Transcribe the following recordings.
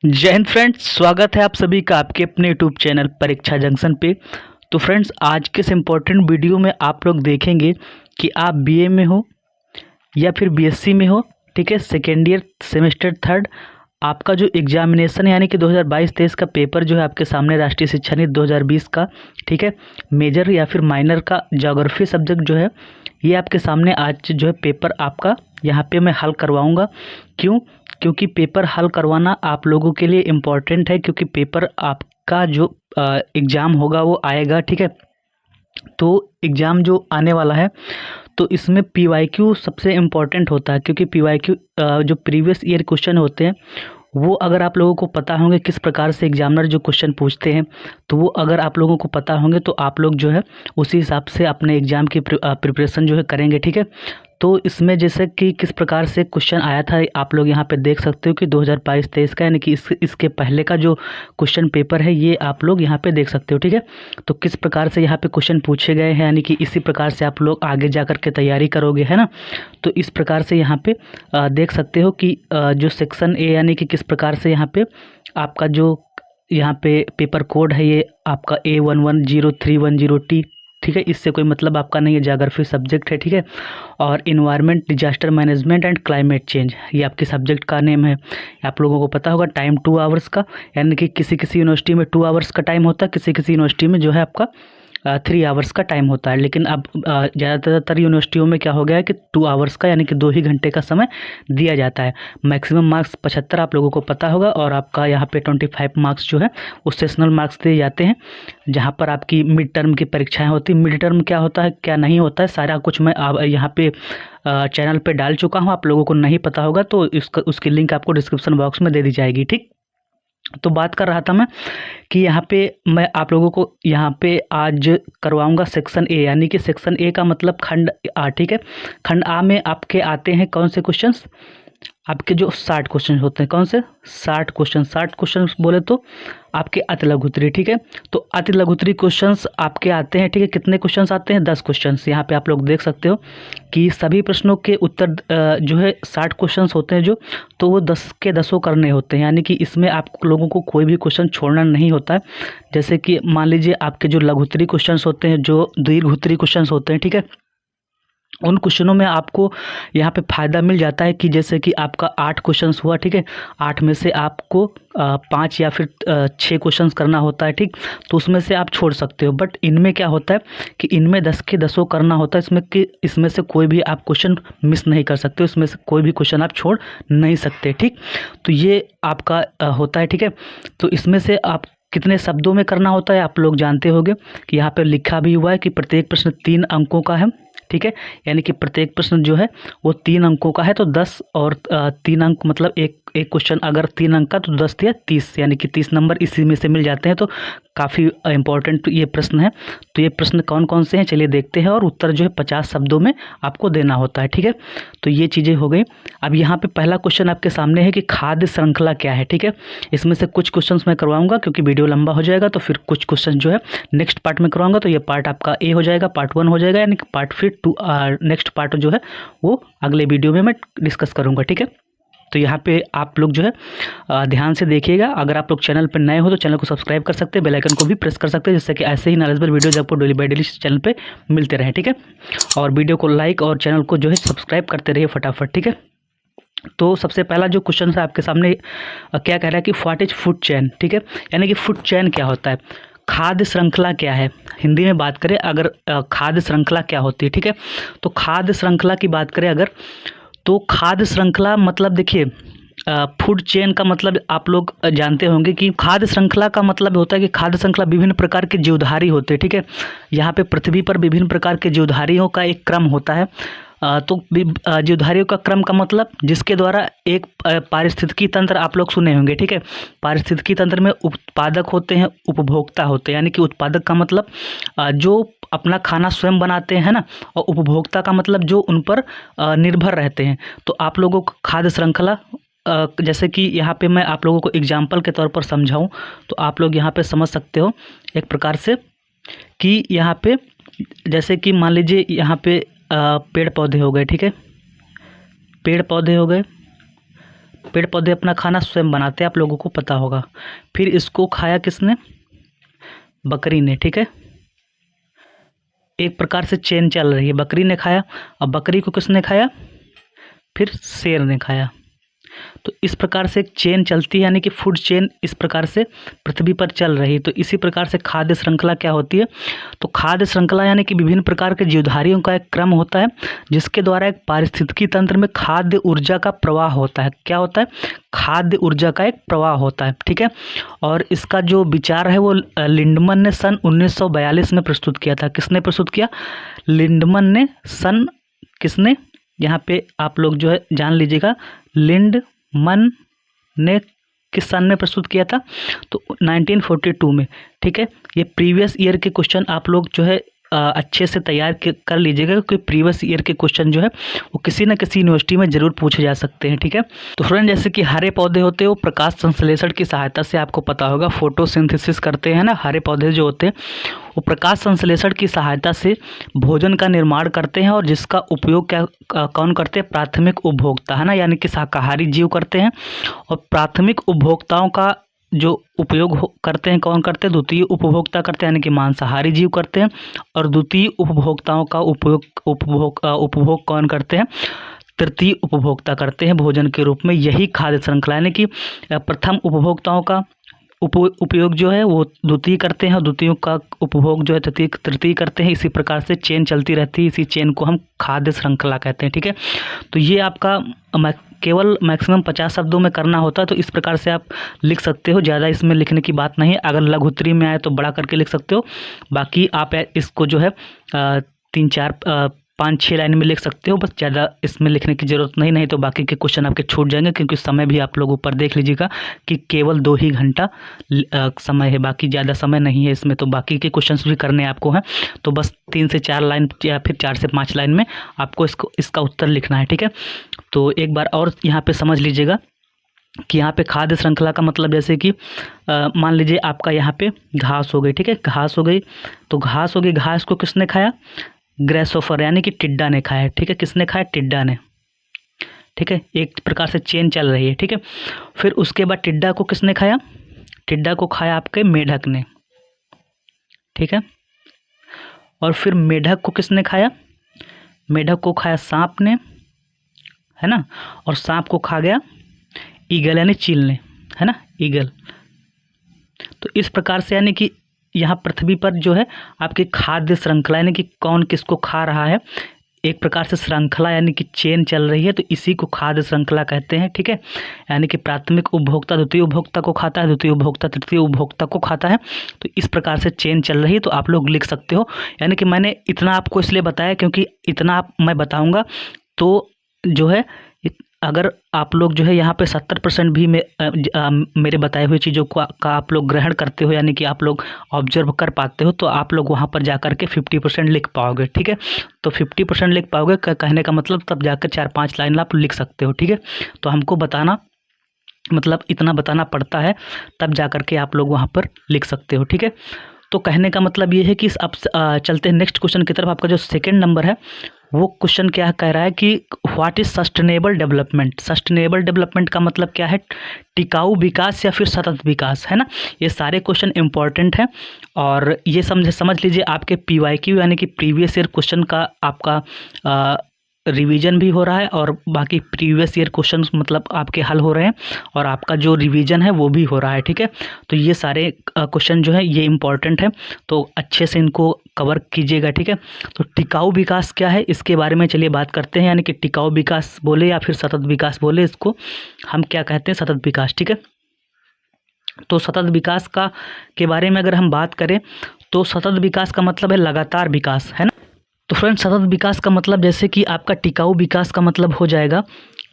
जय हिंद फ्रेंड्स, स्वागत है आप सभी का आपके अपने यूट्यूब चैनल परीक्षा जंक्शन पे। तो फ्रेंड्स, आज के इस इम्पोर्टेंट वीडियो में आप लोग देखेंगे कि आप बीए में हो या फिर बीएससी में हो, ठीक है, सेकेंड ईयर सेमेस्टर थर्ड, आपका जो एग्जामिनेशन यानी कि 2022-23 का पेपर जो है आपके सामने, राष्ट्रीय शिक्षा नीति 2020 का, ठीक है, मेजर या फिर माइनर का ज्योग्राफी सब्जेक्ट जो है, ये आपके सामने आज जो है पेपर आपका यहाँ पे मैं हल करवाऊँगा। क्योंकि पेपर हल करवाना आप लोगों के लिए इम्पॉर्टेंट है, क्योंकि पेपर आपका जो एग्ज़ाम होगा वो आएगा, ठीक है। तो एग्ज़ाम जो आने वाला है, तो इसमें पीवाईक्यू सबसे इम्पॉर्टेंट होता है, क्योंकि पीवाईक्यू जो प्रीवियस ईयर क्वेश्चन होते हैं, वो अगर आप लोगों को पता होंगे किस प्रकार से एग्जामिनर जो क्वेश्चन पूछते हैं, तो वो अगर आप लोगों को पता होंगे तो आप लोग जो है उसी हिसाब से अपने एग्ज़ाम की प्रिपरेशन जो है करेंगे, ठीक है। तो इसमें जैसे कि किस प्रकार से क्वेश्चन आया था, आप लोग यहाँ पे देख सकते हो कि 2022-23 का, यानी कि इसके पहले का जो क्वेश्चन पेपर है, ये आप लोग यहाँ पे देख सकते हो, ठीक है। तो किस प्रकार से यहाँ पे क्वेश्चन पूछे गए हैं, यानी कि इसी प्रकार से आप लोग आगे जा कर के तैयारी करोगे, है ना। तो इस प्रकार से यहाँ पे देख सकते हो कि जो सेक्शन ए, यानी कि किस प्रकार से यहाँ पे आपका जो यहाँ पे पेपर कोड है, ये आपका A110310T, ठीक है। इससे कोई मतलब आपका नहीं है, ज्योग्राफी सब्जेक्ट है, ठीक है। और environment, disaster management and climate change, ये आपके सब्जेक्ट का नेम है। आप लोगों को पता होगा टाइम 2 आवर्स का, यानी कि किसी किसी यूनिवर्सिटी में 2 आवर्स का टाइम होता है, किसी किसी यूनिवर्सिटी में जो है आपका 3 आवर्स का टाइम होता है। लेकिन अब ज़्यादातर यूनिवर्सिटियों में क्या हो गया है कि 2 आवर्स का, यानी कि 2 ही घंटे का समय दिया जाता है। मैक्सिमम मार्क्स 75 आप लोगों को पता होगा, और आपका यहाँ पे 25 मार्क्स जो है वो सेशनल मार्क्स दिए जाते हैं, जहाँ पर आपकी मिड टर्म की परीक्षाएं होती हैं। मिड टर्म क्या होता है, क्या नहीं होता है, सारा कुछ मैं यहाँ पे चैनल पे डाल चुका हूँ। आप लोगों को नहीं पता होगा तो उसकी लिंक आपको डिस्क्रिप्शन बॉक्स में दे दी जाएगी, ठीक। तो बात कर रहा था मैं कि यहाँ पे मैं आप लोगों को यहाँ पे आज करवाऊंगा सेक्शन ए, यानी कि सेक्शन ए का मतलब खंड आ, ठीक है। खंड आ में आपके आते हैं कौन से क्वेश्चंस, आपके जो 60 क्वेश्चन होते हैं, कौन से 60 क्वेश्चन बोले तो आपके अति लघुत्तरी, ठीक है। तो अति लघुत्तरी क्वेश्चंस आपके आते हैं, ठीक है। कितने क्वेश्चंस आते हैं, 10 क्वेश्चंस। यहाँ पे आप लोग देख सकते हो कि सभी प्रश्नों के उत्तर जो है 60 क्वेश्चंस होते हैं जो, तो वो 10 के 10 करने होते हैं, यानी कि इसमें आप लोगों को कोई भी क्वेश्चन छोड़ना नहीं होता है। जैसे कि मान लीजिए आपके जो लघुत्तरी क्वेश्चंस होते हैं, जो दीर्घोत्तरी क्वेश्चंस होते हैं, ठीक है, उन क्वेश्चनों में आपको यहाँ पे फ़ायदा मिल जाता है कि जैसे कि आपका 8 क्वेश्चंस हुआ, ठीक है, 8 में से आपको 5 या फिर 6 क्वेश्चंस करना होता है, ठीक। तो उसमें से आप छोड़ सकते हो, बट इनमें क्या होता है कि इनमें 10 के 10 करना होता है, इसमें से कोई भी आप क्वेश्चन मिस नहीं कर सकते, इसमें से कोई भी क्वेश्चन आप छोड़ नहीं सकते, ठीक। तो ये आपका होता है, ठीक है। तो इसमें से आप कितने शब्दों में करना होता है आप लोग जानते होंगे कि यहाँ पे लिखा भी हुआ है कि प्रत्येक प्रश्न 3 अंकों का है, ठीक है। यानी कि प्रत्येक प्रश्न जो है वो 3 अंकों का है, तो 10 और 3 अंक मतलब एक क्वेश्चन अगर 3 अंक का, तो 10 या 30, यानी कि 30 नंबर इसी में से मिल जाते हैं। तो काफ़ी इंपॉर्टेंट ये प्रश्न है। तो ये प्रश्न कौन कौन से हैं चलिए देखते हैं, और उत्तर जो है 50 शब्दों में आपको देना होता है, ठीक है। तो ये चीज़ें हो गई। अब यहाँ पे पहला क्वेश्चन आपके सामने है कि खाद्य श्रृंखला क्या है, ठीक है। इसमें से कुछ क्वेश्चन मैं करवाऊंगा, क्योंकि वीडियो लंबा हो जाएगा, तो फिर कुछ क्वेश्चन जो है नेक्स्ट पार्ट में करवाऊंगा। तो ये पार्ट आपका ए हो जाएगा, पार्ट 1 हो जाएगा, यानी कि पार्ट फिर 2 नेक्स्ट पार्ट जो है वो अगले वीडियो में मैं डिस्कस करूँगा, ठीक है। तो यहाँ पे आप लोग जो है ध्यान से देखिएगा। अगर आप लोग चैनल पर नए हो तो चैनल को सब्सक्राइब कर सकते हैं, बेल आइकन को भी प्रेस कर सकते हैं, जिससे कि ऐसे ही नॉलेजेबल वीडियोज आपको डेली बाय डेली चैनल पे मिलते रहें, ठीक है। और वीडियो को लाइक और चैनल को जो है सब्सक्राइब करते रहिए फटाफट, ठीक है। तो सबसे पहला जो क्वेश्चन है आपके सामने, क्या कह रहा है कि व्हाट इज फूड चेन, ठीक है। यानी कि फूड चेन क्या होता है, खाद्य श्रृंखला क्या है। हिंदी में बात करें अगर, खाद्य श्रृंखला क्या होती है, ठीक है। तो खाद्य श्रृंखला की बात करें अगर, तो खाद्य श्रृंखला मतलब देखिए, फूड चेन का मतलब आप लोग जानते होंगे कि खाद्य श्रृंखला का मतलब होता है कि खाद्य श्रृंखला विभिन्न प्रकार के जीवधारी होते हैं, ठीक है। यहाँ पे पृथ्वी पर विभिन्न प्रकार के जीवधारियों का एक क्रम होता है। तो जीवधारियों का क्रम का मतलब जिसके द्वारा एक पारिस्थितिकी तंत्र आप लोग सुने होंगे, ठीक है। पारिस्थितिकी तंत्र में उत्पादक होते हैं, उपभोक्ता होते हैं, यानी कि उत्पादक का मतलब जो अपना खाना स्वयं बनाते हैं ना, और उपभोक्ता का मतलब जो उन पर निर्भर रहते हैं। तो आप लोगों को खाद्य श्रृंखला, जैसे कि यहाँ पे मैं आप लोगों को एग्जाम्पल के तौर पर समझाऊं, तो आप लोग यहाँ पे समझ सकते हो एक प्रकार से कि यहाँ पे जैसे कि मान लीजिए यहाँ पे पेड़ पौधे हो गए, ठीक है। पेड़ पौधे हो गए, पेड़ पौधे अपना खाना स्वयं बनाते हैं, आप लोगों को पता होगा। फिर इसको खाया किसने? बकरी ने, ठीक है। एक प्रकार से चेन चल रही है, बकरी ने खाया, अब बकरी को किसने खाया? फिर शेर ने खाया। तो इस प्रकार से एक चेन चलती है, यानी कि फूड चेन इस प्रकार से पृथ्वी पर चल रही है। तो इसी प्रकार से खाद्य श्रृंखला क्या होती है? तो खाद्य श्रृंखला यानी कि विभिन्न प्रकार के जीवधारियों का एक क्रम होता है, जिसके द्वारा एक पारिस्थितिकी तंत्र में खाद्य ऊर्जा का प्रवाह होता है। क्या होता है? खाद्य ऊर्जा का एक प्रवाह होता है, ठीक है। और इसका जो विचार है वो लिंडमन ने सन 1942 में प्रस्तुत किया था। किसने प्रस्तुत किया? लिंडमन ने सन, किसने? यहाँ पे आप लोग जो है जान लीजिएगा, लिंडमन ने किस सन में प्रस्तुत किया था? तो 1942 में, ठीक है। ये प्रीवियस ईयर के क्वेश्चन आप लोग जो है अच्छे से तैयार कर लीजिएगा, क्योंकि प्रीवियस ईयर के क्वेश्चन जो है वो किसी न किसी यूनिवर्सिटी में ज़रूर पूछे जा सकते हैं, ठीक है। तो फ्रेंड, जैसे कि हरे पौधे होते हैं वो प्रकाश संश्लेषण की सहायता से, आपको पता होगा, फोटोसिंथेसिस करते हैं ना। हरे पौधे जो होते हैं वो प्रकाश संश्लेषण की सहायता से भोजन का निर्माण करते हैं, और जिसका उपयोग कौन करते हैं? प्राथमिक उपभोक्ता, है ना, यानी कि शाकाहारी जीव करते हैं। और प्राथमिक उपभोक्ताओं का जो उपयोग करते हैं, कौन करते हैं? द्वितीय उपभोक्ता करते हैं, यानी कि मांसाहारी जीव करते हैं। और द्वितीय उपभोक्ताओं का उपभोग कौन करते हैं? तृतीय उपभोक्ता करते हैं भोजन के रूप में। यही खाद्य श्रृंखला, यानी कि प्रथम उपभोक्ताओं का उपयोग जो है वो द्वितीय करते हैं, और द्वितीयों का उपभोग जो है तृतीय करते हैं। इसी प्रकार से चेन चलती रहती है, इसी चेन को हम खाद्य श्रृंखला कहते हैं, ठीक है। तो ये आपका केवल मैक्सिमम 50 शब्दों में करना होता है, तो इस प्रकार से आप लिख सकते हो। ज़्यादा इसमें लिखने की बात नहीं है। अगर लघु उत्तरी में आए तो बड़ा करके लिख सकते हो, बाकी आप इसको जो है 5-6 लाइन में लिख सकते हो, बस ज़्यादा इसमें लिखने की ज़रूरत नहीं तो बाकी के क्वेश्चन आपके छूट जाएंगे, क्योंकि समय भी आप लोग ऊपर देख लीजिएगा कि केवल 2 ही घंटा समय है, बाकी ज़्यादा समय नहीं है इसमें। तो बाकी के क्वेश्चंस भी करने आपको हैं, तो बस 3 से 4 लाइन या फिर 4 से 5 लाइन में आपको इसका उत्तर लिखना है, ठीक है। तो एक बार और यहाँ पर समझ लीजिएगा कि यहाँ पे खाद्य श्रृंखला का मतलब, जैसे कि मान लीजिए आपका यहाँ पे घास हो गई, ठीक है, घास हो गई, तो घास हो गई, घास को किसने खाया? ग्रेसोफर, यानी कि टिड्डा ने खाया, ठीक है। किसने खाया? टिड्डा ने, ठीक है। एक प्रकार से चेन चल रही है, ठीक है। फिर उसके बाद टिड्डा को किसने खाया? टिड्डा को खाया आपके मेढक ने, ठीक है। और फिर मेढक को किसने खाया? मेढक को खाया सांप ने, है ना। और सांप को खा गया ईगल, यानी चील ने, है ना, ईगल। तो इस प्रकार से, यानी कि यहाँ पृथ्वी पर जो है आपकी खाद्य श्रृंखला, यानी कि कौन किसको खा रहा है, एक प्रकार से श्रृंखला यानी कि चेन चल रही है, तो इसी को खाद्य श्रृंखला कहते हैं, ठीक है। यानी कि प्राथमिक उपभोक्ता द्वितीय उपभोक्ता को खाता है, द्वितीय उपभोक्ता तृतीय उपभोक्ता को खाता है, तो इस प्रकार से चेन चल रही है। तो आप लोग लिख सकते हो, यानी कि मैंने इतना आपको इसलिए बताया क्योंकि इतना मैं बताऊँगा तो जो है, अगर आप लोग जो है यहाँ पे 70% भी मेरे बताए हुए चीज़ों का आप लोग ग्रहण करते हो, यानी कि आप लोग ऑब्जर्व कर पाते हो, तो आप लोग वहाँ पर जाकर के 50% लिख पाओगे, ठीक है। तो 50% लिख पाओगे, कहने का मतलब तब जाकर 4-5 लाइन आप लिख सकते हो, ठीक है। तो हमको बताना, मतलब इतना बताना पड़ता है, तब जाकर के आप लोग वहाँ पर लिख सकते हो, ठीक है। तो कहने का मतलब ये है कि अब चलते हैं नेक्स्ट क्वेश्चन की तरफ। आपका जो सेकंड नंबर है वो क्वेश्चन क्या कह रहा है कि what is sustainable development. Sustainable development का मतलब क्या है? टिकाऊ विकास या फिर सतत विकास, है ना। ये सारे क्वेश्चन इंपॉर्टेंट हैं, और ये समझ लीजिए आपके PYQ यानी कि प्रीवियस ईयर क्वेश्चन का आपका रिवीजन भी हो रहा है, और बाकी प्रीवियस ईयर क्वेश्चन मतलब आपके हल हो रहे हैं, और आपका जो रिवीजन है वो भी हो रहा है, ठीक है। तो ये सारे क्वेश्चन जो है ये इम्पॉर्टेंट है, तो अच्छे से इनको कवर कीजिएगा, ठीक है। तो टिकाऊ विकास क्या है, इसके बारे में चलिए बात करते हैं। यानी कि टिकाऊ विकास बोले या फिर सतत विकास बोले, इसको हम क्या कहते हैं? सतत विकास, ठीक है। तो सतत विकास के बारे में अगर हम बात करें तो सतत विकास का मतलब है लगातार विकास, है ना। तो फ्रेंड्स, सतत विकास का मतलब, जैसे कि आपका टिकाऊ विकास का मतलब हो जाएगा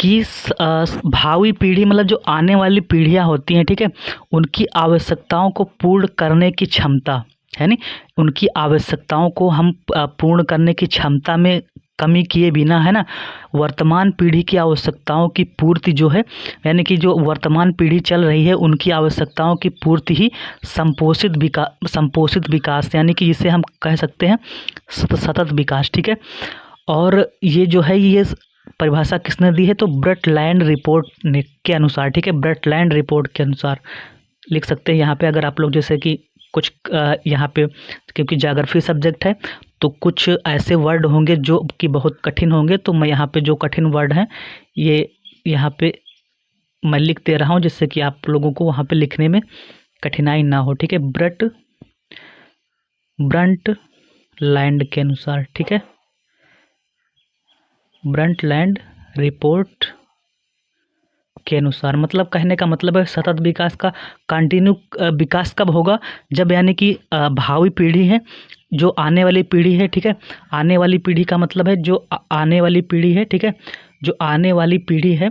कि भावी पीढ़ी, मतलब जो आने वाली पीढ़ियां होती हैं, ठीक है, उनकी आवश्यकताओं को पूर्ण करने की क्षमता, है नी, उनकी आवश्यकताओं को हम पूर्ण करने की क्षमता में कमी किए बिना, है ना, वर्तमान पीढ़ी की आवश्यकताओं की पूर्ति जो है, यानी कि जो वर्तमान पीढ़ी चल रही है उनकी आवश्यकताओं की पूर्ति ही संपोषित विकास, यानी कि इसे हम कह सकते हैं सतत विकास, ठीक है। और ये जो है ये परिभाषा किसने दी है, तो ब्रटलैंड रिपोर्ट के अनुसार, ठीक है, ब्रटलैंड रिपोर्ट के अनुसार लिख सकते हैं यहाँ पे। अगर आप लोग जैसे कि कुछ यहाँ पे क्योंकि ज्योग्राफी सब्जेक्ट है तो कुछ ऐसे वर्ड होंगे जो कि बहुत कठिन होंगे, तो मैं यहाँ पे जो कठिन वर्ड हैं ये यहाँ पे मैं लिख दे रहा हूँ जिससे कि आप लोगों को वहाँ पे लिखने में कठिनाई ना हो, ठीक है। ब्रंटलैंड के अनुसार, ठीक है, ब्रंटलैंड रिपोर्ट के अनुसार, मतलब कहने का मतलब है सतत विकास का कंटिन्यू विकास कब होगा, जब यानी कि भावी पीढ़ी है, जो आने वाली पीढ़ी है, ठीक है, आने वाली पीढ़ी का मतलब है जो आने वाली पीढ़ी है, ठीक है, जो आने वाली पीढ़ी है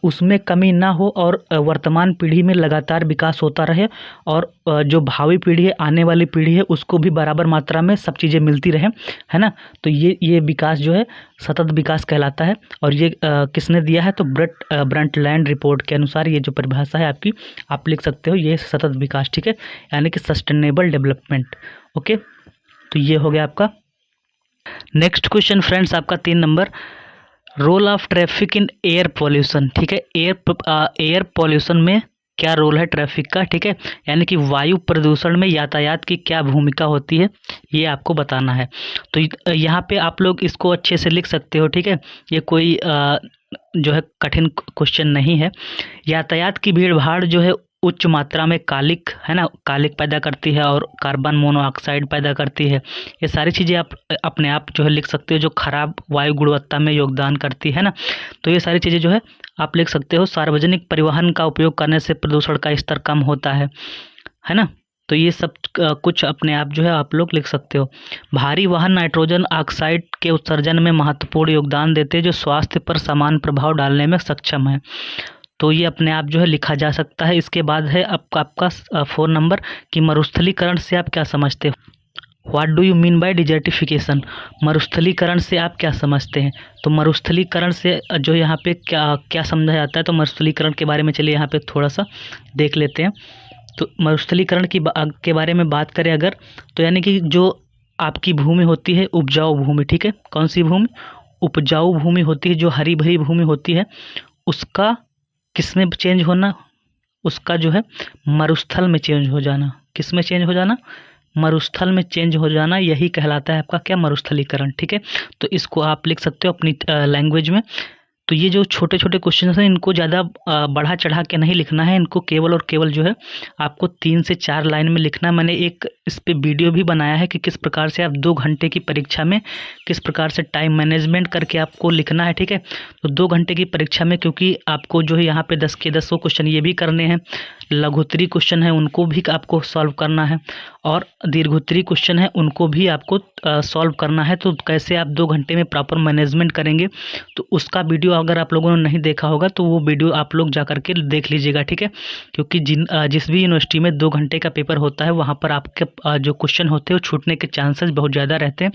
उसमें कमी ना हो और वर्तमान पीढ़ी में लगातार विकास होता रहे, और जो भावी पीढ़ी है, आने वाली पीढ़ी है, उसको भी बराबर मात्रा में सब चीज़ें मिलती रहे, है ना। तो ये विकास जो है सतत विकास कहलाता है। और ये किसने दिया है, तो ब्रंटलैंड रिपोर्ट के अनुसार ये जो परिभाषा है आपकी, आप लिख सकते हो ये सतत विकास, ठीक है, यानी कि सस्टेनेबल डेवलपमेंट। ओके, तो ये हो गया आपका। नेक्स्ट क्वेश्चन फ्रेंड्स आपका 3 नंबर, role of traffic in air pollution, ठीक है, एयर पॉल्यूशन में क्या रोल है ट्रैफिक का, ठीक है, यानी कि वायु प्रदूषण में यातायात की क्या भूमिका होती है, ये आपको बताना है। तो यहाँ पे आप लोग इसको अच्छे से लिख सकते हो, ठीक है, ये कोई जो है कठिन क्वेश्चन नहीं है। यातायात की भीड़ भाड़ जो है उच्च मात्रा में कालिक, है ना, कालिक पैदा करती है और कार्बन मोनोऑक्साइड पैदा करती है। ये सारी चीज़ें आप अपने आप जो है लिख सकते हो, जो खराब वायु गुणवत्ता में योगदान करती है ना। तो ये सारी चीज़ें जो है आप लिख सकते हो। सार्वजनिक परिवहन का उपयोग करने से प्रदूषण का स्तर कम होता है ना। तो ये सब कुछ अपने आप जो है आप लोग लिख सकते हो। भारी वाहन नाइट्रोजन ऑक्साइड के उत्सर्जन में महत्वपूर्ण योगदान देते हैं, जो स्वास्थ्य पर समान प्रभाव डालने में सक्षम है। तो ये अपने आप जो है लिखा जा सकता है। इसके बाद है आपका 4 नंबर कि मरुस्थलीकरण से आप क्या समझते हो, what do you mean by desertification, मरुस्थलीकरण से आप क्या समझते हैं। तो मरुस्थलीकरण से जो यहाँ पे क्या क्या समझा जाता है, तो मरुस्थलीकरण के बारे में चलिए यहाँ पे थोड़ा सा देख लेते हैं। तो मरुस्थलीकरण के बारे में बात करें अगर, तो यानी कि जो आपकी भूमि होती है उपजाऊ भूमि, ठीक है, कौन सी भूमि, उपजाऊ भूमि होती है, जो हरी भरी भूमि होती है, उसका किस में चेंज होना, उसका जो है मरुस्थल में चेंज हो जाना। किस में चेंज हो जाना, मरुस्थल में चेंज हो जाना, यही कहलाता है आपका क्या, मरुस्थलीकरण, ठीक है। तो इसको आप लिख सकते हो अपनी लैंग्वेज में। तो ये जो छोटे छोटे क्वेश्चन हैं इनको ज़्यादा बढ़ा चढ़ा के नहीं लिखना है, इनको केवल और केवल जो है आपको 3 से 4 लाइन में लिखना है। मैंने एक इस पे वीडियो भी बनाया है कि किस प्रकार से आप 2 घंटे की परीक्षा में किस प्रकार से टाइम मैनेजमेंट करके आपको लिखना है, ठीक है। तो 2 घंटे की परीक्षा में क्योंकि आपको जो है यहाँ पे 10 के 10 क्वेश्चन ये भी करने हैं, लघुत्तरी क्वेश्चन है उनको भी आपको सॉल्व करना है, और दीर्घोत्तरी क्वेश्चन है उनको भी आपको सॉल्व करना है। तो कैसे आप 2 घंटे में प्रॉपर मैनेजमेंट करेंगे, तो उसका वीडियो अगर आप लोगों ने नहीं देखा होगा तो वो वीडियो आप लोग जा करके देख लीजिएगा, ठीक है। क्योंकि जिस भी यूनिवर्सिटी में 2 घंटे का पेपर होता है वहाँ पर आपके जो क्वेश्चन होते हैं वो छूटने के चांसेस बहुत ज़्यादा रहते हैं।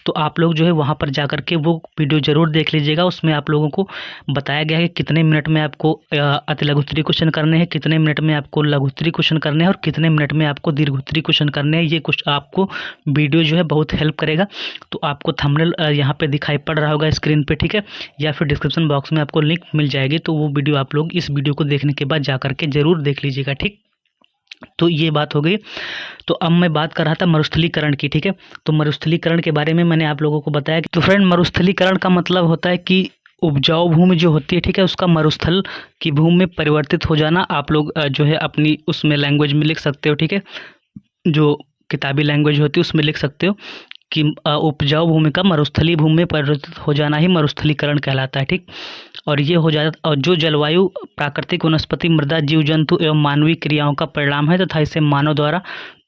तो आप लोग जो है वहाँ पर जा करके वो वीडियो ज़रूर देख लीजिएगा। उसमें आप लोगों को बताया गया है कि कितने मिनट में आपको अति लघुत्तरी क्वेश्चन करने हैं, कितने मिनट में आपको लघुत्तरी क्वेश्चन करने हैं, और कितने मिनट में आपको दीर्घोत्तरी क्वेश्चन करने हैं। ये कुछ आपको वीडियो जो है बहुत हेल्प करेगा। तो आपको थंबनेल यहाँ पे दिखाई पड़ रहा होगा स्क्रीन पे, ठीक है, या फिर डिस्क्रिप्शन बॉक्स में आपको लिंक मिल जाएगी। तो वो वीडियो आप लोग इस वीडियो को देखने के बाद जा करके ज़रूर देख लीजिएगा, ठीक। तो ये बात हो गई। तो अब मैं बात कर रहा था मरुस्थलीकरण की, ठीक है। तो मरुस्थलीकरण के बारे में मैंने आप लोगों को बताया कि तो फ्रेंड मरुस्थलीकरण का मतलब होता है कि उपजाऊ भूमि जो होती है, ठीक है, उसका मरुस्थल की भूमि में परिवर्तित हो जाना। आप लोग जो है अपनी उसमें लैंग्वेज में लिख सकते हो, ठीक है, जो किताबी लैंग्वेज होती है उसमें लिख सकते हो कि उपजाऊ भूमि का मरुस्थलीय भूमि में परिवर्तित हो जाना ही मरुस्थलीकरण कहलाता है, ठीक। और ये हो जाता, और जो जलवायु प्राकृतिक वनस्पति मृदा जीव जंतु एवं मानवीय क्रियाओं का परिणाम है तथा इसे मानव द्वारा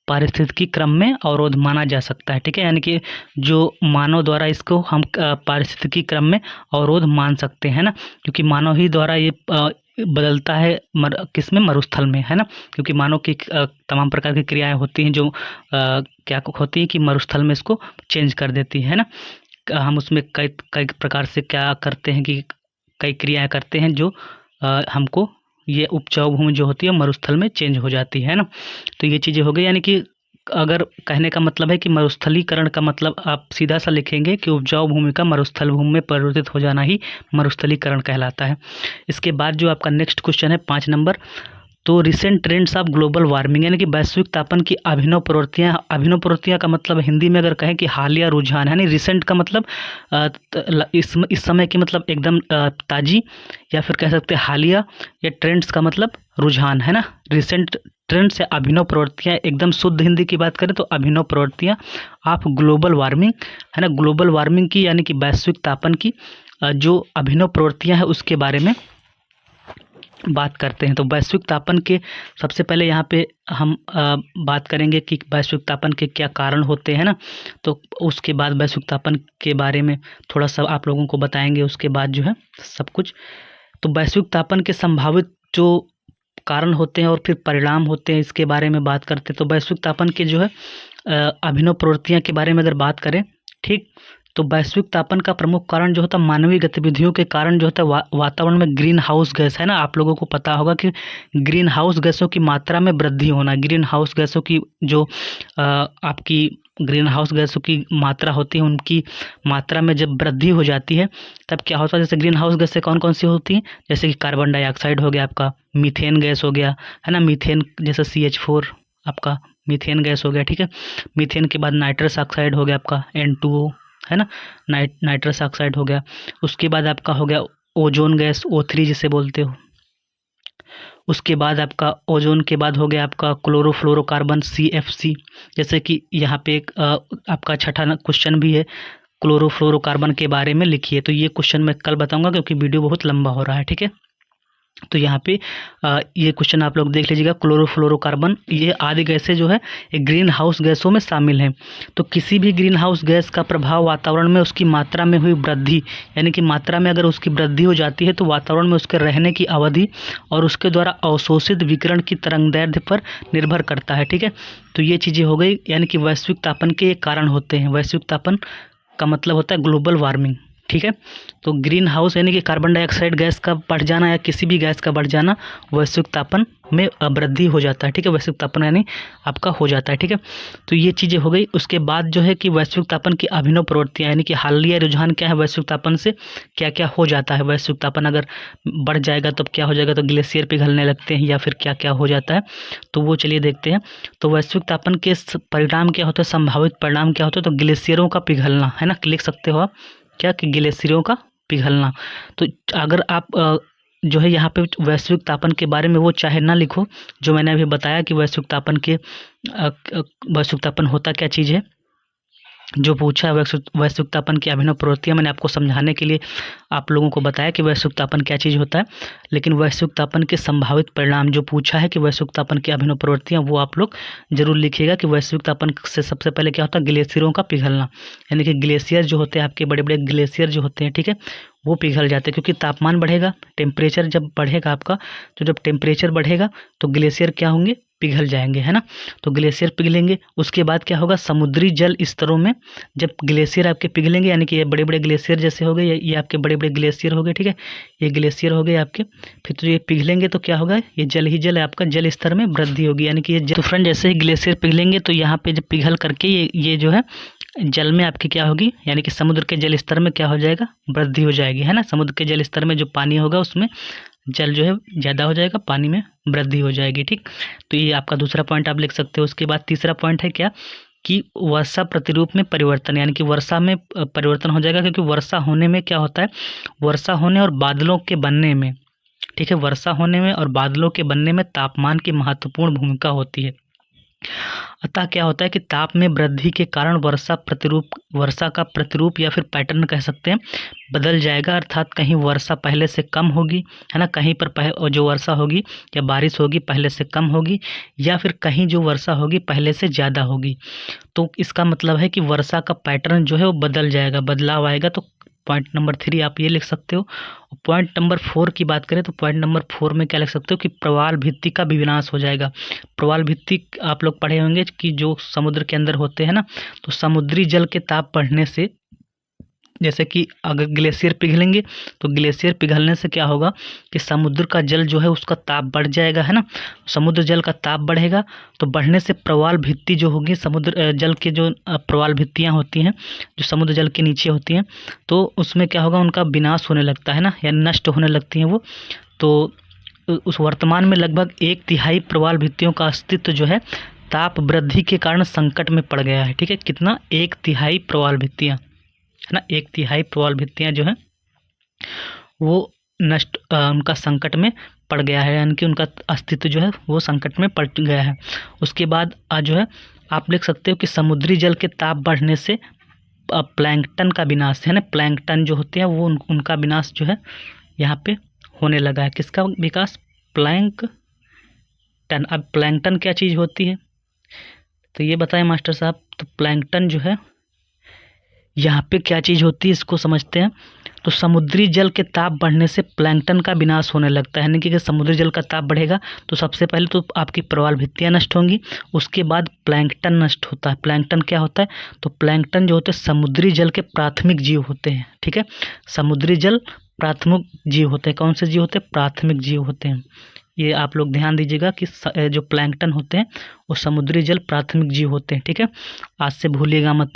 पारिस्थितिकी क्रम में अवरोध माना जा सकता है, ठीक है। यानी कि जो मानव द्वारा इसको हम पारिस्थितिकी क्रम में अवरोध मान सकते हैं ना, क्योंकि मानव ही द्वारा ये बदलता है किसमें, मरुस्थल में, है ना। क्योंकि मानव की तमाम प्रकार की क्रियाएं होती हैं जो क्या होती है कि मरुस्थल में इसको चेंज कर देती है ना। हम उसमें कई कई प्रकार से क्या करते हैं कि कई क्रियाएं करते हैं जो हमको ये उपजाऊ भूमि जो होती है मरुस्थल में चेंज हो जाती है ना। तो ये चीज़ें हो गई, यानी कि अगर कहने का मतलब है कि मरुस्थलीकरण का मतलब आप सीधा सा लिखेंगे कि उपजाऊ भूमि का मरुस्थल भूमि में परिवर्तित हो जाना ही मरुस्थलीकरण कहलाता है। इसके बाद जो आपका नेक्स्ट क्वेश्चन है 5 नंबर, तो recent trends of global warming यानी कि वैश्विक तापन की अभिनव प्रवृत्तियाँ का मतलब हिंदी में अगर कहें कि हालिया रुझान, यानी रिसेंट का मतलब इस समय की मतलब एकदम ताज़ी, या फिर कह सकते हैं हालिया, या ट्रेंड्स का मतलब रुझान है ना। रिसेंट ट्रेंड्स या अभिनव प्रवृत्तियाँ, एकदम शुद्ध हिंदी की बात करें तो अभिनव प्रवृत्तियाँ ऑफ ग्लोबल वार्मिंग है ना। ग्लोबल वार्मिंग की यानी कि वैश्विक तापन की जो अभिनव प्रवृत्तियाँ हैं उसके बारे में बात करते हैं। तो वैश्विक तापन के सबसे पहले यहाँ पे हम बात करेंगे कि वैश्विक तापन के क्या कारण होते हैं ना। तो उसके बाद वैश्विक तापन के बारे में थोड़ा सा आप लोगों को बताएंगे, उसके बाद जो है सब कुछ। तो वैश्विक तापन के संभावित जो कारण होते हैं और फिर परिणाम होते हैं, इसके बारे में बात करते हैं। तो वैश्विक तापन के जो है अभिनव प्रवृत्तियाँ के बारे में अगर बात करें, ठीक, तो वैश्विक तापन का प्रमुख कारण जो होता है मानवीय गतिविधियों के कारण जो होता है वातावरण में ग्रीन हाउस गैस है ना। आप लोगों को पता होगा कि ग्रीन हाउस गैसों की मात्रा में वृद्धि होना, ग्रीन हाउस गैसों की जो आपकी ग्रीन हाउस गैसों की मात्रा होती है, उनकी मात्रा में जब वृद्धि हो जाती है तब क्या होता है, जैसे ग्रीन हाउस गैसें कौन कौन सी होती हैं, जैसे कि कार्बन डाइऑक्साइड हो गया आपका, मीथेन गैस हो गया है ना, मीथेन जैसे CH4 आपका मीथेन गैस हो गया, ठीक है। मीथेन के बाद नाइट्रस ऑक्साइड हो गया आपका N2O है ना, नाइट्रस ऑक्साइड हो गया। उसके बाद आपका हो गया ओजोन गैस O3 जिसे बोलते हो। उसके बाद आपका ओजोन के बाद हो गया आपका क्लोरोफ्लोरोकार्बन CFC, जैसे कि यहाँ पे एक आपका छठा क्वेश्चन भी है, क्लोरोफ्लोरोकार्बन के बारे में लिखिए। तो ये क्वेश्चन मैं कल बताऊंगा क्योंकि वीडियो बहुत लंबा हो रहा है, ठीक है। तो यहाँ पे ये क्वेश्चन आप लोग देख लीजिएगा। क्लोरोफ्लोरोकार्बन ये आदि गैसें जो है ये ग्रीन हाउस गैसों में शामिल हैं। तो किसी भी ग्रीन हाउस गैस का प्रभाव वातावरण में उसकी मात्रा में हुई वृद्धि, यानी कि मात्रा में अगर उसकी वृद्धि हो जाती है तो वातावरण में उसके रहने की अवधि और उसके द्वारा अवशोषित विकिरण की तरंगदैर्ध्य पर निर्भर करता है, ठीक है। तो ये चीज़ें हो गई, यानी कि वैश्विक तापन के ये कारण होते हैं। वैश्विक तापन का मतलब होता है ग्लोबल वार्मिंग, ठीक है। तो ग्रीन हाउस यानी कि कार्बन डाइऑक्साइड गैस का बढ़ जाना या किसी भी गैस का बढ़ जाना वैश्विक तापन में वृद्धि हो जाता है, ठीक है। वैश्विक तापन यानी आपका हो जाता है, ठीक है। तो ये चीज़ें हो गई। उसके बाद जो है कि वैश्विक तापन की अभिनव प्रवृत्तियाँ, यानी कि हालिया रुझान क्या है, वैश्विक तापन से क्या क्या हो जाता है। वैश्विक तापन अगर बढ़ जाएगा तब क्या हो जाएगा, तो ग्लेशियर पिघलने लगते हैं या फिर क्या क्या हो जाता है, तो वो चलिए देखते हैं। तो वैश्विक तापन के परिणाम क्या होता है, संभावित परिणाम क्या होता है, तो ग्लेशियरों का पिघलना है ना, लिख सकते हो आप क्या कि ग्लेशियरों का पिघलना। तो अगर आप जो है यहाँ पे वैश्विक तापन के बारे में वो चाहे ना लिखो, जो मैंने अभी बताया कि वैश्विक तापन होता क्या चीज़ है, जो पूछा है वैश्विक तापन की अभिनव प्रवृत्तियाँ, मैंने आपको समझाने के लिए आप लोगों को बताया कि वैश्विक तापन क्या चीज़ होता है। लेकिन वैश्विक तापन के संभावित परिणाम जो पूछा है कि वैश्विक तापन की अभिनव प्रवृत्तियाँ, वो आप लोग जरूर लिखिएगा कि वैश्विक तापन से सबसे पहले क्या होता है, ग्लेशियरों का पिघलना, यानी कि ग्लेशियर जो होते हैं आपके बड़े बड़े ग्लेशियर जो होते हैं, ठीक है, वो पिघल जाते हैं क्योंकि तापमान बढ़ेगा, टेम्परेचर जब बढ़ेगा आपका, तो जब टेम्परेचर बढ़ेगा तो ग्लेशियर क्या होंगे, पिघल जाएंगे, है ना। तो ग्लेशियर पिघलेंगे। उसके बाद क्या होगा, समुद्री जल स्तरों में जब ग्लेशियर आपके पिघलेंगे, यानी कि ये बड़े बड़े ग्लेशियर जैसे हो गए, ये आपके बड़े बड़े ग्लेशियर हो गए, ठीक है, ये ग्लेशियर हो गए आपके। फिर तो ये पिघलेंगे तो क्या होगा, ये जल ही जल है आपका, जल स्तर में वृद्धि होगी, यानी कि ये तो फ्रेंड जैसे ही ग्लेशियर पिघलेंगे तो यहाँ पे जब पिघल करके ये जो है जल में आपकी क्या होगी, यानी कि समुद्र के जल स्तर में क्या हो जाएगा, वृद्धि हो जाएगी, है ना। समुद्र के जल स्तर में जो पानी होगा उसमें जल जो है ज़्यादा हो जाएगा, पानी में वृद्धि हो जाएगी, ठीक। तो ये आपका दूसरा पॉइंट आप लिख सकते हो। उसके बाद तीसरा पॉइंट है क्या कि वर्षा प्रतिरूप में परिवर्तन, यानी कि वर्षा में परिवर्तन हो जाएगा, क्योंकि वर्षा होने में क्या होता है, वर्षा होने और बादलों के बनने में, ठीक है, वर्षा होने में और बादलों के बनने में तापमान की महत्वपूर्ण भूमिका होती है। अतः क्या होता है कि ताप में वृद्धि के कारण वर्षा का प्रतिरूप या फिर पैटर्न कह सकते हैं बदल जाएगा, अर्थात कहीं वर्षा पहले से कम होगी, है ना, कहीं पर जो वर्षा होगी या बारिश होगी पहले से कम होगी, या फिर कहीं जो वर्षा होगी पहले से ज़्यादा होगी। तो इसका मतलब है कि वर्षा का पैटर्न जो है वो बदल जाएगा, बदलाव आएगा। तो पॉइंट नंबर 3 आप ये लिख सकते हो। पॉइंट नंबर 4 की बात करें तो पॉइंट नंबर 4 में क्या लिख सकते हो कि प्रवाल भित्ति का भी विनाश हो जाएगा। प्रवाल भित्ति आप लोग पढ़े होंगे कि जो समुद्र के अंदर होते हैं ना, तो समुद्री जल के ताप बढ़ने से जैसे कि अगर ग्लेशियर पिघलेंगे तो ग्लेशियर पिघलने से क्या होगा कि समुद्र का जल जो है उसका ताप बढ़ जाएगा, है ना। समुद्र जल का ताप बढ़ेगा तो बढ़ने से प्रवाल भित्ति जो होगी, समुद्र जल के जो प्रवाल भित्तियाँ होती हैं जो समुद्र जल के नीचे होती हैं, तो उसमें क्या होगा, उनका विनाश होने लगता है ना, या नष्ट होने लगती हैं वो। तो उस वर्तमान में लगभग 1/3 प्रवाल भित्तियों का अस्तित्व जो है ताप वृद्धि के कारण संकट में पड़ गया है। ठीक है, कितना, 1/3 प्रवाल भित्तियाँ, है ना, 1/3 प्रवाल भित्तियाँ जो हैं वो नष्ट, उनका संकट में पड़ गया है, यानी कि उनका अस्तित्व जो है वो संकट में पड़ गया है। उसके बाद जो है आप लिख सकते हो कि समुद्री जल के ताप बढ़ने से प्लैंकटन का विनाश, है ना, प्लैंकटन जो होते हैं वो उनका विनाश जो है यहाँ पे होने लगा है। किसका विकास? प्लैंकटन। अब प्लैंकटन क्या चीज़ होती है तो ये बताएं मास्टर साहब। तो प्लैंकटन जो है यहाँ पे क्या चीज़ होती है इसको समझते हैं। तो समुद्री जल के ताप बढ़ने से प्लैंकटन का विनाश होने लगता है, यानी कि समुद्री जल का ताप बढ़ेगा तो सबसे पहले तो आपकी प्रवाल भित्तियाँ नष्ट होंगी, उसके बाद प्लैंकटन नष्ट होता है। प्लैंकटन क्या होता है? तो प्लैंकटन जो होते हैं समुद्री जल के प्राथमिक जीव होते हैं। ठीक है, समुद्री जल प्राथमिक जीव होते हैं। कौन से जीव होते हैं? प्राथमिक जीव होते हैं। ये आप लोग ध्यान दीजिएगा कि जो प्लैंकटन होते हैं वो समुद्री जल प्राथमिक जीव होते हैं। ठीक है, आज से भूलिएगा मत।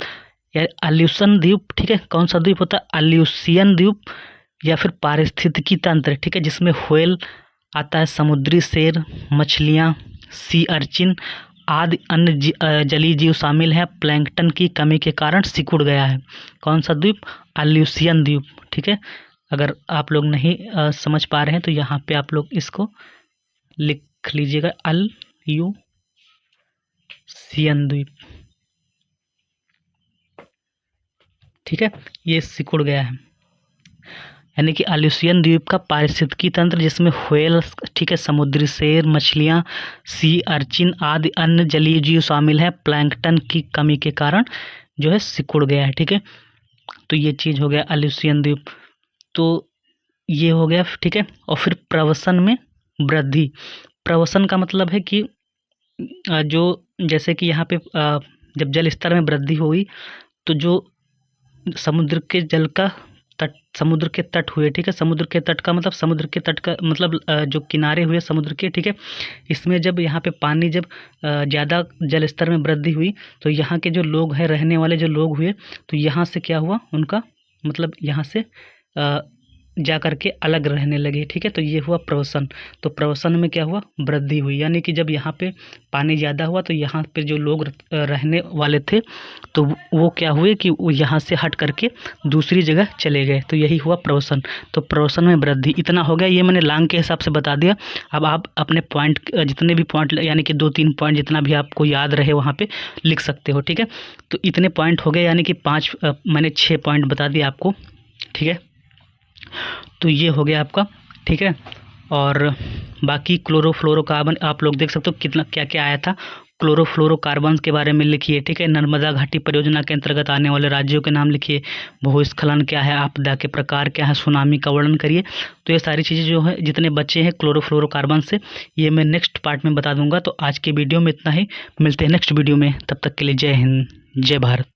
या अल्यूशन द्वीप, ठीक है, कौन सा द्वीप होता है? अल्यूशियन द्वीप या फिर पारिस्थितिकी तंत्र, ठीक है, जिसमें व्हेल आता है, समुद्री शेर, मछलियाँ, सी अर्चिन आदि अन्य जलीय जीव शामिल हैं, प्लैंकटन की कमी के कारण सिकुड़ गया है। कौन सा द्वीप? अल्यूशियन द्वीप। ठीक है, अगर आप लोग नहीं समझ पा रहे हैं तो यहाँ पे आप लोग इसको लिख लीजिएगा, अल्यूशियन द्वीप। ठीक है, ये सिकुड़ गया है, यानी कि अल्यूशियन द्वीप का पारिस्थितिकी तंत्र जिसमें व्हेल, ठीक है, समुद्री शेर, मछलियाँ, सी अर्चिन आदि अन्य जलीय जीव शामिल हैं, प्लैंकटन की कमी के कारण जो है सिकुड़ गया है। ठीक है, तो ये चीज़ हो गया अल्यूशियन द्वीप। तो ये हो गया, ठीक है। और फिर प्रवसन में वृद्धि। प्रवसन का मतलब है कि जो, जैसे कि यहाँ पे जब जल स्तर में वृद्धि हुई तो जो समुद्र के जल का तट, समुद्र के तट हुए, ठीक है, समुद्र के तट का मतलब, समुद्र के तट का मतलब जो किनारे हुए समुद्र के, ठीक है, इसमें जब यहाँ पे पानी जब ज़्यादा जल स्तर में वृद्धि हुई तो यहाँ के जो लोग हैं, रहने वाले जो लोग हुए, तो यहाँ से क्या हुआ, उनका मतलब यहाँ से जा कर के अलग रहने लगे। ठीक है, तो ये हुआ प्रवसन। तो प्रवसन में क्या हुआ? वृद्धि हुई, यानी कि जब यहाँ पे पानी ज़्यादा हुआ तो यहाँ पे जो लोग रहने वाले थे तो वो क्या हुए कि वो यहाँ से हट करके दूसरी जगह चले गए, तो यही हुआ प्रवसन। तो प्रवसन में वृद्धि। इतना हो गया, ये मैंने लांग के हिसाब से बता दिया। अब आप अपने पॉइंट, जितने भी पॉइंट, यानी कि 2-3 पॉइंट जितना भी आपको याद रहे वहाँ पे लिख सकते हो। ठीक है, तो इतने पॉइंट हो गए, यानी कि 5 मैंने 6 पॉइंट बता दिए आपको। ठीक है, तो ये हो गया आपका। ठीक है, और बाकी क्लोरोफ्लोरोकार्बन आप लोग देख सकते हो कितना क्या क्या आया था। क्लोरोफ्लोरोकार्बन के बारे में लिखिए। ठीक है, नर्मदा घाटी परियोजना के अंतर्गत आने वाले राज्यों के नाम लिखिए। भूस्खलन क्या है, आपदा के प्रकार क्या है, सुनामी का वर्णन करिए। तो ये सारी चीज़ें जो है जितने बच्चे हैं क्लोरोफ्लोरोकार्बन से, ये मैं नेक्स्ट पार्ट में बता दूंगा। तो आज के वीडियो में इतना ही, मिलते हैं नेक्स्ट वीडियो में, तब तक के लिए जय हिंद, जय भारत।